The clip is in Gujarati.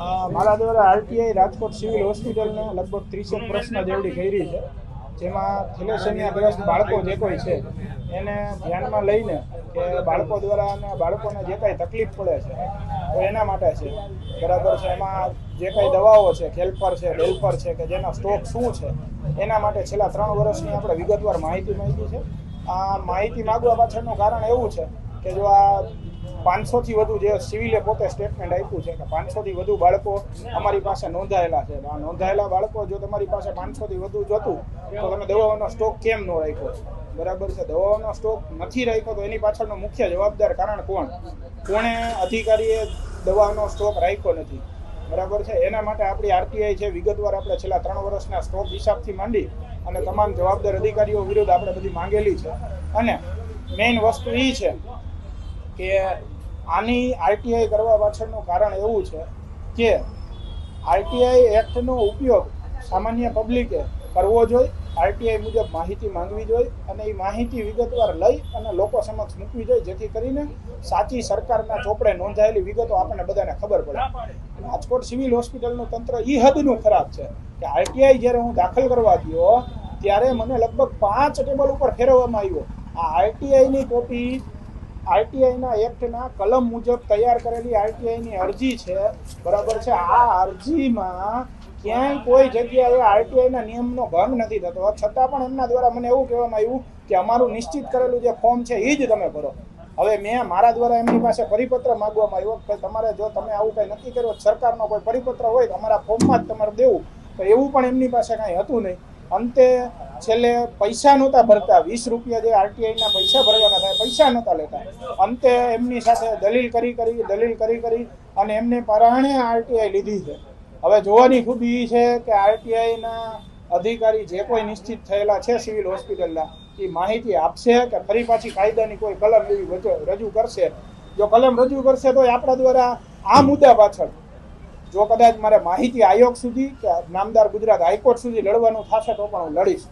મારા દ્વારા આરટીઆઈ રાજકોટ સિવિલ હોસ્પિટલને લગભગ 30 પ્રશ્ન જેવડી કરી છે, જેમાં થેલેસેમિયાગ્રસ્ત બાળકો જે કોઈ છે એને ધ્યાનમાં લઈને કે બાળકો દ્વારા અને બાળકોને જે કાંઈ તકલીફ પડે છે તો એના માટે છે, બરાબર છે. એમાં જે કાંઈ દવાઓ છે, ખેલપર છે, ડેલ્પર છે, કે જેનો સ્ટોક શું છે એના માટે છેલ્લા 3 વર્ષની આપણે વિગતવાર માહિતી માંગી છે. આ માહિતી માગવા પાછળનું કારણ એવું છે કે જો આ 500 થી વધુ જે સિવિલે પોતે સ્ટેટમેન્ટ આપ્યું છે કે 500 થી વધુ બાળકો અમારી પાસે નોંધાયેલા છે. આ નોંધાયેલા બાળકો જો તમારી પાસે 500 થી વધુ જોતું તો તમે દવાઓનો સ્ટોક કેમ ન રાખ્યો? બરાબર છે. દવાઓનો સ્ટોક નથી રાખ્યો તો એની પાછળનો મુખ્ય જવાબદાર કારણ કોણે અધિકારીએ દવાનો સ્ટોક રાખ્યો નથી, બરાબર છે. એના માટે આપણી આરટીઆઈ છે વિગતવાર આપણે છેલ્લા 3 વર્ષના સ્ટોક હિસાબથી માંડી અને તમામ જવાબદાર અધિકારીઓ વિરુદ્ધ આપણે બધી માંગેલી છે. અને મેઇન વસ્તુ એ છે કે આની આરટીઆઈ કરવા પાછળનું કારણ એવું છે કે આરટીઆઈ એક્ટનો ઉપયોગ સામાન્ય પબ્લિકે કરવો જોઈએ, આરટીઆઈ મુજબ માહિતી માંગવી જોઈએ અને એ માહિતી વિગતવાર લઈ અને લોકો સમક્ષ મૂકવી જોઈએ, જેથી કરીને સાચી સરકારના ચોપડે નોંધાયેલી વિગતો આપણને બધાને ખબર પડે. રાજકોટ સિવિલ હોસ્પિટલનું તંત્ર એ હદનું ખરાબ છે કે આરટીઆઈ જ્યારે હું દાખલ કરવા ગયો ત્યારે મને લગભગ 5 ટેબલ ઉપર ફેરવવામાં આવ્યો. આ આરટીઆઈની કોપી આરટીઆઈના એક્ટના કલમ મુજબ તૈયાર કરેલી આરટીઆઈની અરજી છે, બરાબર છે. આ અરજીમાં ક્યાંય કોઈ જગ્યાએ આરટીઆઈના નિયમનો ભંગ નથી થતો, છતાં પણ એમના દ્વારા મને એવું કહેવામાં આવ્યું કે અમારું નિશ્ચિત કરેલું જે ફોર્મ છે એ જ તમે ભરો. હવે મેં મારા દ્વારા એમની પાસે પરિપત્ર માગવામાં આવ્યો કે તમારે જો તમે આવું કંઈ નક્કી કર્યો, સરકારનો કોઈ પરિપત્ર હોય તો અમારા ફોર્મમાં જ તમારે દેવું, તો એવું પણ એમની પાસે કાંઈ હતું નહીં. અંતે છેલ્લે પૈસા નહોતા ભરતા, 20 રૂપિયા જે આરટીઆઈના પૈસા ભરવાના થાય પૈસા નહોતા લેતા. અંતે એમની સાથે દલીલ કરી અને એમને પરાણે આરટીઆઈ લીધી છે. હવે જોવાની ખૂબી એ છે કે આરટીઆઈના અધિકારી જે કોઈ નિશ્ચિત થયેલા છે સિવિલ હોસ્પિટલના એ માહિતી આપશે કે ફરી પાછી કાયદાની કોઈ કલમ એવી રજૂ કરશે. જો કલમ રજૂ કરશે તો આપણા દ્વારા આ મુદ્દા પાછળ જો કદાચ મારે માહિતી આયોગ સુધી કે નામદાર ગુજરાત હાઈકોર્ટ સુધી લડવાનું થશે તો પણ હું લડીશ.